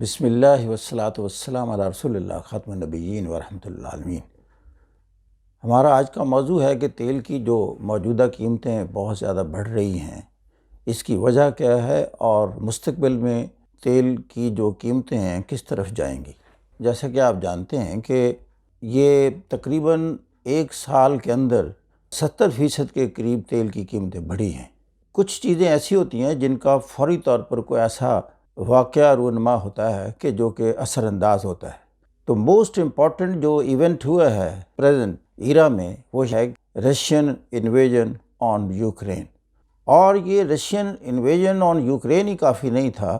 بسم اللہ والصلاۃ والسلام علی رسول اللہ خاتم النبیین ورحمۃ اللہ عالمین۔ ہمارا آج کا موضوع ہے کہ تیل کی جو موجودہ قیمتیں بہت زیادہ بڑھ رہی ہیں، اس کی وجہ کیا ہے اور مستقبل میں تیل کی جو قیمتیں ہیں کس طرف جائیں گی۔ جیسا کہ آپ جانتے ہیں کہ یہ تقریباً ایک سال کے اندر 70% کے قریب تیل کی قیمتیں بڑھی ہیں۔ کچھ چیزیں ایسی ہوتی ہیں جن کا فوری طور پر کوئی ایسا واقعہ رونما ہوتا ہے کہ جو کہ اثر انداز ہوتا ہے۔ تو موسٹ امپورٹنٹ جو ایونٹ ہوا ہے پریزنٹ ایرا میں وہ ہے رشین انویژن آن یوکرین۔ اور یہ رشین انویژن آن یوکرین ہی کافی نہیں تھا،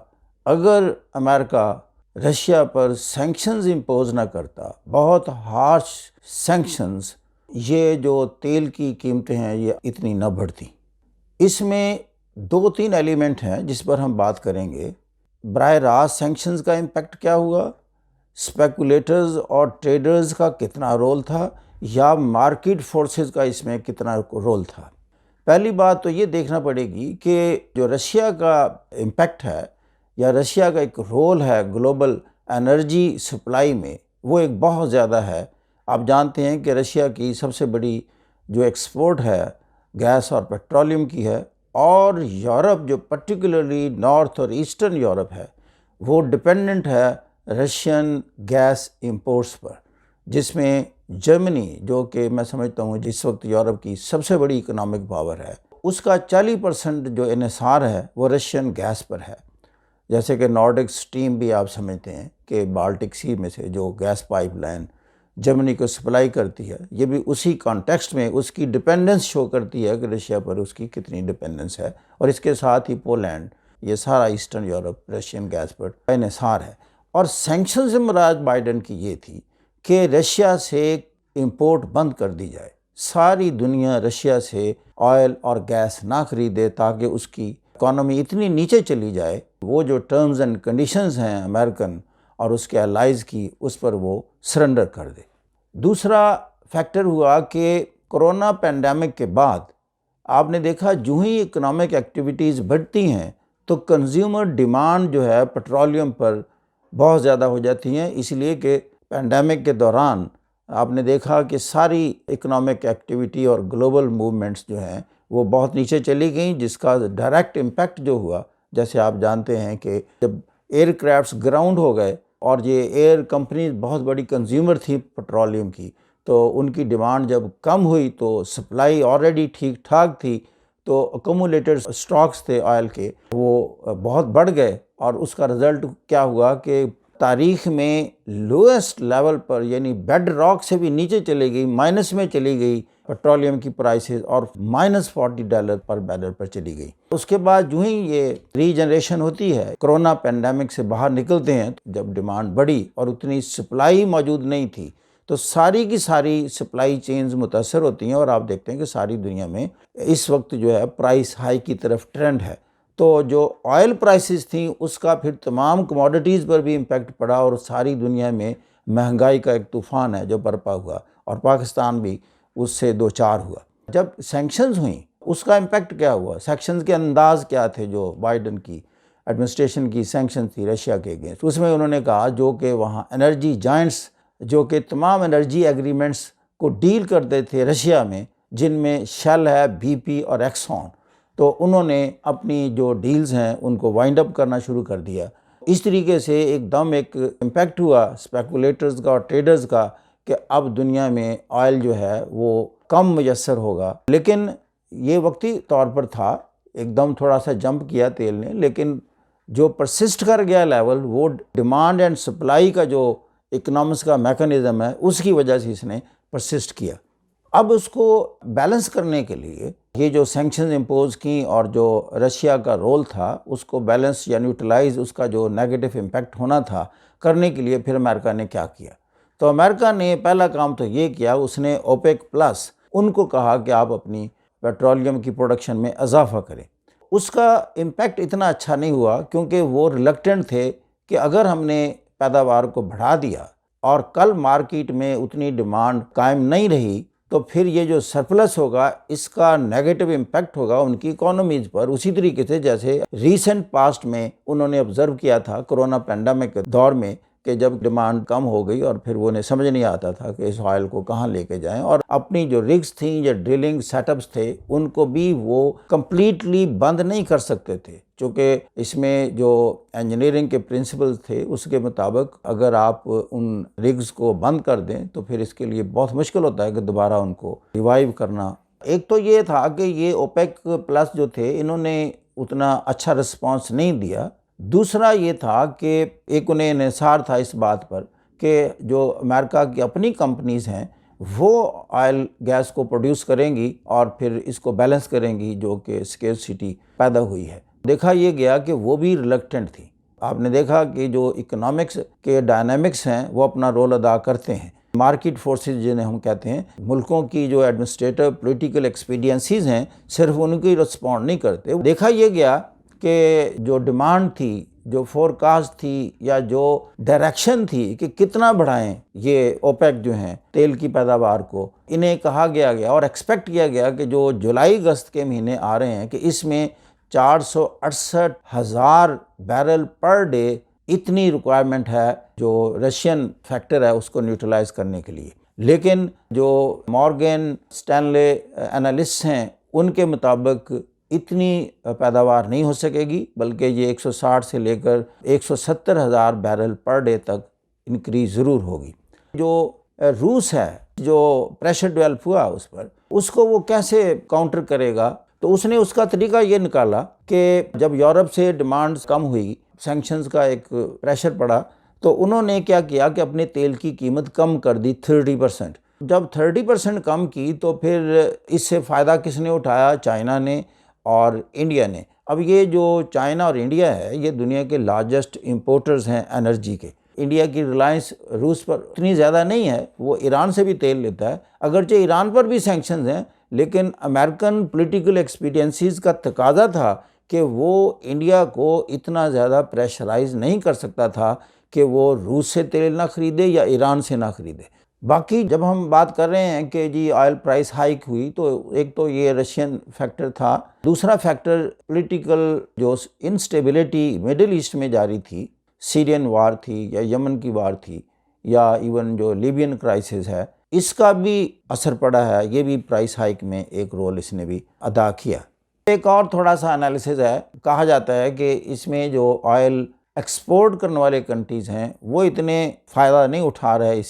اگر امریکہ رشیا پر سینکشنز امپوز نہ کرتا، بہت ہارش سینکشنز، یہ جو تیل کی قیمتیں ہیں یہ اتنی نہ بڑھتی۔ اس میں 2-3 ایلیمنٹ ہیں جس پر ہم بات کریں گے۔ براہ راست سینکشنز کا امپیکٹ کیا ہوا، اسپیکولیٹرز اور ٹریڈرز کا کتنا رول تھا، یا مارکیٹ فورسز کا اس میں کتنا رول تھا۔ پہلی بات تو یہ دیکھنا پڑے گی کہ جو رشیا کا امپیکٹ ہے یا رشیا کا ایک رول ہے گلوبل انرجی سپلائی میں، وہ ایک بہت زیادہ ہے۔ آپ جانتے ہیں کہ رشیا کی سب سے بڑی جو ایکسپورٹ ہے گیس اور پیٹرولیم کی ہے، اور یورپ جو پرٹیکولرلی نارتھ اور ایسٹرن یورپ ہے وہ ڈپینڈنٹ ہے رشین گیس امپورٹس پر، جس میں جرمنی جو کہ میں سمجھتا ہوں جس وقت یورپ کی سب سے بڑی اکنامک پاور ہے، اس کا 40% جو انحصار ہے وہ رشین گیس پر ہے۔ جیسے کہ نارڈک سٹریم بھی آپ سمجھتے ہیں کہ بالٹک سی میں سے جو گیس پائپ لائن جرمنی کو سپلائی کرتی ہے، یہ بھی اسی کانٹیکسٹ میں اس کی ڈپینڈنس شو کرتی ہے کہ رشیا پر اس کی کتنی ڈپینڈنس ہے، اور اس کے ساتھ ہی پولینڈ، یہ سارا ایسٹرن یورپ رشین گیس پر انحصار ہے۔ اور سینکشن سے مراد بائیڈن کی یہ تھی کہ رشیا سے امپورٹ بند کر دی جائے، ساری دنیا رشیا سے آئل اور گیس نہ خریدے تاکہ اس کی اکانومی اتنی نیچے چلی جائے، وہ جو ٹرمز اینڈ کنڈیشنز ہیں امریکن اور اس کے الائز کی، اس پر وہ سرنڈر کر دے۔ دوسرا فیکٹر ہوا کہ کرونا پینڈیمک کے بعد آپ نے دیکھا جو ہی اکنامک ایکٹیویٹیز بڑھتی ہیں تو کنزیومر ڈیمانڈ جو ہے پیٹرولیم پر بہت زیادہ ہو جاتی ہیں، اس لیے کہ پینڈیمک کے دوران آپ نے دیکھا کہ ساری اکنامک ایکٹیویٹی اور گلوبل موومنٹس جو ہیں وہ بہت نیچے چلی گئیں، جس کا ڈائریکٹ امپیکٹ جو ہوا، جیسے آپ جانتے ہیں کہ جب ایئر کرافٹس گراؤنڈ ہو گئے اور یہ ایئر کمپنیز بہت بڑی کنزیومر تھی پیٹرولیم کی، تو ان کی ڈیمانڈ جب کم ہوئی تو سپلائی آلریڈی ٹھیک ٹھاک تھی، تو اکومولیٹڈ سٹاکس تھے آئل کے وہ بہت بڑھ گئے، اور اس کا رزلٹ کیا ہوا کہ تاریخ میں لوئسٹ لیول پر، یعنی بیڈ راک سے بھی نیچے چلی گئی، مائنس میں چلی گئی پیٹرولیم کی پرائسز، اور -$40 پر بیرل پر چلی گئی۔ اس کے بعد جو ہی یہ ری جنریشن ہوتی ہے، کرونا پینڈیمک سے باہر نکلتے ہیں، جب ڈیمانڈ بڑھی اور اتنی سپلائی موجود نہیں تھی تو ساری کی ساری سپلائی چینز متاثر ہوتی ہیں، اور آپ دیکھتے ہیں کہ ساری دنیا میں اس وقت جو ہے پرائس ہائی کی طرف ٹرینڈ ہے۔ تو جو آئل پرائسز تھیں اس کا پھر تمام کموڈیٹیز پر بھی امپیکٹ پڑا، اور ساری دنیا میں مہنگائی کا ایک طوفان ہے جو برپا ہوا، اور پاکستان بھی اس سے دوچار ہوا۔ جب سینکشنز ہوئیں اس کا امپیکٹ کیا ہوا، سینکشنز کے انداز کیا تھے جو بائیڈن کی ایڈمنسٹریشن کی سینکشن تھی رشیا کے اگینسٹ، اس میں انہوں نے کہا جو کہ وہاں انرجی جائنٹس جو کہ تمام انرجی ایگریمنٹس کو ڈیل کرتے تھے رشیا میں، جن میں شیل ہے، بی پی اور ایکسون، تو انہوں نے اپنی جو ڈیلز ہیں ان کو وائنڈ اپ کرنا شروع کر دیا۔ اس طریقے سے ایک دم ایک امپیکٹ ہوا اسپیکولیٹرز کا اور ٹریڈرز کا کہ اب دنیا میں آئل جو ہے وہ کم میسر ہوگا، لیکن یہ وقتی طور پر تھا، ایک دم تھوڑا سا جمپ کیا تیل نے، لیکن جو پرسسٹ کر گیا لیول، وہ ڈیمانڈ اینڈ سپلائی کا جو اکنامکس کا میکانزم ہے اس کی وجہ سے اس نے پرسسٹ کیا۔ اب اس کو بیلنس کرنے کے لیے یہ جو سینکشنز امپوز کیں اور جو رشیا کا رول تھا اس کو بیلنس یا نیوٹرلائز، اس کا جو نیگیٹو امپیکٹ ہونا تھا، کرنے کے لیے پھر امریکہ نے کیا کیا؟ تو امریکہ نے پہلا کام تو یہ کیا، اس نے اوپیک پلس ان کو کہا کہ آپ اپنی پیٹرولیم کی پروڈکشن میں اضافہ کریں۔ اس کا امپیکٹ اتنا اچھا نہیں ہوا کیونکہ وہ ریلکٹنٹ تھے کہ اگر ہم نے پیداوار کو بڑھا دیا اور کل مارکیٹ میں اتنی ڈیمانڈ قائم نہیں رہی تو پھر یہ جو سرپلس ہوگا اس کا نیگیٹو امپیکٹ ہوگا ان کی اکانومیز پر، اسی طریقے سے جیسے ریسنٹ پاسٹ میں انہوں نے آبزرو کیا تھا کورونا پینڈیمک کے دور میں کہ جب ڈیمانڈ کم ہو گئی اور پھر وہ انہیں سمجھ نہیں آتا تھا کہ اس آئل کو کہاں لے کے جائیں، اور اپنی جو رگز تھیں یا ڈرلنگ سیٹ اپس تھے ان کو بھی وہ کمپلیٹلی بند نہیں کر سکتے تھے، چونکہ اس میں جو انجینئرنگ کے پرنسپلز تھے اس کے مطابق اگر آپ ان رگز کو بند کر دیں تو پھر اس کے لیے بہت مشکل ہوتا ہے کہ دوبارہ ان کو ریوائیو کرنا۔ ایک تو یہ تھا کہ یہ اوپیک پلس جو تھے انہوں نے اتنا اچھا رسپانس نہیں دیا، دوسرا یہ تھا کہ ایک انہیں انحصار تھا اس بات پر کہ جو امریکہ کی اپنی کمپنیز ہیں وہ آئل گیس کو پروڈیوس کریں گی اور پھر اس کو بیلنس کریں گی، جو کہ سکیرسٹی پیدا ہوئی ہے۔ دیکھا یہ گیا کہ وہ بھی ریلکٹنٹ تھی۔ آپ نے دیکھا کہ جو اکنامکس کے ڈائنامکس ہیں وہ اپنا رول ادا کرتے ہیں، مارکیٹ فورسز جنہیں ہم کہتے ہیں، ملکوں کی جو ایڈمنسٹریٹو پولیٹیکل ایکسپیڈینسیز ہیں صرف ان کی رسپونڈ نہیں کرتے۔ دیکھا یہ گیا کہ جو ڈیمانڈ تھی، جو فورکاسٹ تھی یا جو ڈائریکشن تھی کہ کتنا بڑھائیں یہ اوپیک جو ہیں تیل کی پیداوار کو، انہیں کہا گیا اور ایکسپیکٹ کیا گیا کہ جو جولائی اگست کے مہینے آ رہے ہیں کہ اس میں 468,000 بیرل پر ڈے اتنی ریکوائرمنٹ ہے جو رشین فیکٹر ہے اس کو نیوٹرلائز کرنے کے لیے، لیکن جو مورگن سٹینلے انالسٹ ہیں ان کے مطابق اتنی پیداوار نہیں ہو سکے گی، بلکہ یہ 160 سے لے کر 170,000 بیرل پر ڈے تک انکریز ضرور ہوگی۔ جو روس ہے، جو پریشر ڈیولپ ہوا اس پر، اس کو وہ کیسے کاؤنٹر کرے گا؟ تو اس نے اس کا طریقہ یہ نکالا کہ جب یورپ سے ڈیمانڈ کم ہوئی، سینکشنز کا ایک پریشر پڑا، تو انہوں نے کیا کیا کہ اپنے تیل کی قیمت کم کر دی 30%۔ جب 30% کم کی تو پھر اس سے فائدہ کس نے اٹھایا؟ چائنا نے اور انڈیا نے۔ اب یہ جو چائنا اور انڈیا ہے یہ دنیا کے لارجسٹ امپورٹرز ہیں انرجی کے۔ انڈیا کی ریلائنس روس پر اتنی زیادہ نہیں ہے، وہ ایران سے بھی تیل لیتا ہے، اگرچہ ایران پر بھی سینکشنز ہیں، لیکن امریکن پولیٹیکل ایکسپیڈینسیز کا تقاضا تھا کہ وہ انڈیا کو اتنا زیادہ پریشرائز نہیں کر سکتا تھا کہ وہ روس سے تیل نہ خریدے یا ایران سے نہ خریدے۔ باقی جب ہم بات کر رہے ہیں کہ جی آئل پرائس ہائیک ہوئی، تو ایک تو یہ رشین فیکٹر تھا، دوسرا فیکٹر پولیٹیکل جو انسٹیبلٹی مڈل ایسٹ میں جاری تھی، سیرین وار تھی یا یمن کی وار تھی یا ایون جو لیبین کرائسس ہے، اس کا بھی اثر پڑا ہے، یہ بھی پرائس ہائیک میں ایک رول اس نے بھی ادا کیا۔ ایک اور تھوڑا سا انالیسز ہے، کہا جاتا ہے کہ اس میں جو آئل ایکسپورٹ کرنے والے کنٹریز ہیں وہ اتنے فائدہ نہیں اٹھا رہے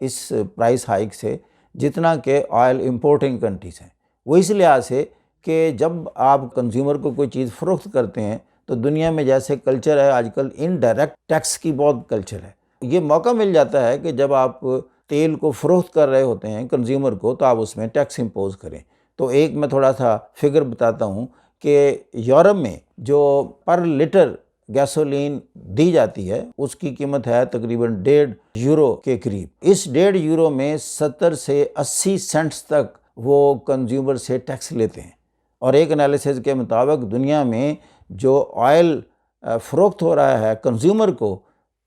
اس پرائس ہائیک سے جتنا کہ آئل امپورٹنگ کنٹریز ہیں۔ وہ اس لحاظ سے کہ جب آپ کنزیومر کو کوئی چیز فروخت کرتے ہیں تو دنیا میں جیسے کلچر ہے آج کل انڈائریکٹ ٹیکس کی بہت کلچر ہے، یہ موقع مل جاتا ہے کہ جب آپ تیل کو فروخت کر رہے ہوتے ہیں کنزیومر کو تو آپ اس میں ٹیکس امپوز کریں۔ تو ایک میں تھوڑا سا فگر بتاتا ہوں کہ یورپ میں جو پر لیٹر گیسولین دی جاتی ہے اس کی قیمت ہے تقریباً 1.5 یورو کے قریب۔ اس 1.5 یورو میں 70 سے 80 سینٹس تک وہ کنزیومر سے ٹیکس لیتے ہیں، اور ایک انالیسز کے مطابق دنیا میں جو آئل فروخت ہو رہا ہے کنزیومر کو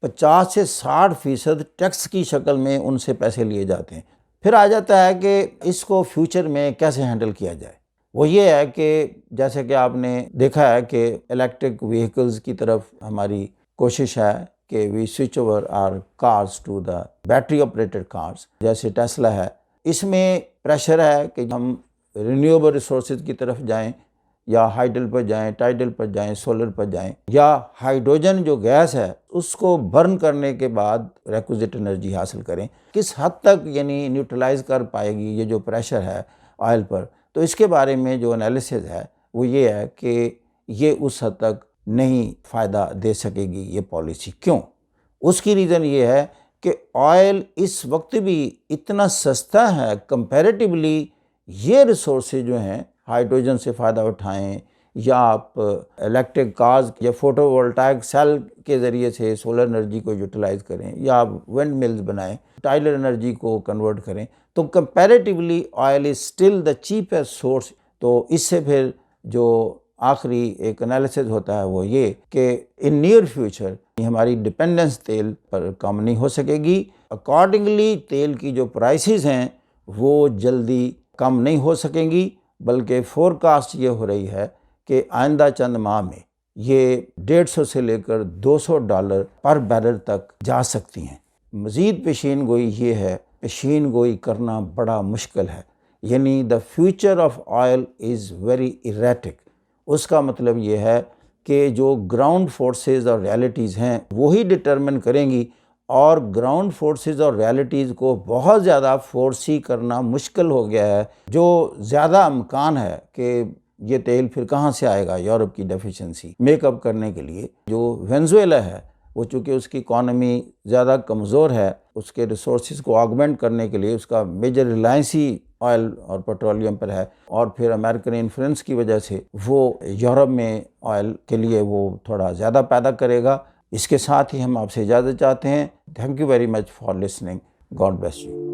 50 سے 60% ٹیکس کی شکل میں ان سے پیسے لیے جاتے ہیں۔ پھر آ جاتا ہے کہ اس کو فیوچر میں کیسے ہینڈل کیا جائے۔ وہ یہ ہے کہ جیسے کہ آپ نے دیکھا ہے کہ الیکٹرک وہیکلز کی طرف ہماری کوشش ہے کہ we switch over our cars to the battery operated cars, جیسے ٹیسلا ہے۔ اس میں پریشر ہے کہ ہم رینیویبل ریسورسز کی طرف جائیں، یا ہائیڈل پر جائیں، ٹائیڈل پر جائیں، سولر پر جائیں، یا ہائیڈروجن جو گیس ہے اس کو برن کرنے کے بعد ریکوزٹ انرجی حاصل کریں۔ کس حد تک یعنی نیوٹرلائز کر پائے گی یہ جو پریشر ہے آئل پر، تو اس کے بارے میں جو انالیسز ہے وہ یہ ہے کہ یہ اس حد تک نہیں فائدہ دے سکے گی یہ پالیسی۔ کیوں؟ اس کی ریزن یہ ہے کہ آئل اس وقت بھی اتنا سستا ہے کمپیریٹیولی، یہ ریسورسز جو ہیں ہائیڈروجن سے فائدہ اٹھائیں، یا آپ الیکٹرک کارز یا فوٹو وولٹائک سیل کے ذریعے سے سولر انرجی کو یوٹیلائز کریں، یا آپ ونڈ ملز بنائیں، ٹائلر انرجی کو کنورٹ کریں، تو comparatively oil is still the cheapest source. تو اس سے پھر جو آخری ایک انالیسز ہوتا ہے وہ یہ کہ ان نیئر فیوچر ہماری ڈپینڈنس تیل پر کم نہیں ہو سکے گی۔ اکارڈنگلی تیل کی جو پرائسز ہیں وہ جلدی کم نہیں ہو سکیں گی، بلکہ فورکاسٹ یہ ہو رہی ہے کہ آئندہ چند ماہ میں یہ 150 سے لے کر $200 پر بیرل تک جا سکتی ہیں۔ مزید پیشین گوئی یہ ہے، پیشین گوئی کرنا بڑا مشکل ہے، یعنی the future of oil is very erratic۔ اس کا مطلب یہ ہے کہ جو گراؤنڈ فورسز اور ریالٹیز ہیں وہی ڈٹرمن کریں گی، اور گراؤنڈ فورسز اور ریالٹیز کو بہت زیادہ فورسی کرنا مشکل ہو گیا ہے۔ جو زیادہ امکان ہے کہ یہ تیل پھر کہاں سے آئے گا یورپ کی ڈیفیشنسی میک اپ کرنے کے لیے۔ جو وینزویلا ہے وہ چونکہ اس کی اکانومی زیادہ کمزور ہے، اس کے ریسورسز کو آگمنٹ کرنے کے لیے اس کا میجر ریلائنس ہی آئل اور پیٹرولیم پر ہے، اور پھر امریکن انفلوئنس کی وجہ سے وہ یورپ میں آئل کے لیے وہ تھوڑا زیادہ پیدا کرے گا۔ اس کے ساتھ ہی ہم آپ سے اجازت چاہتے ہیں۔ Thank you very much for listening. God bless you.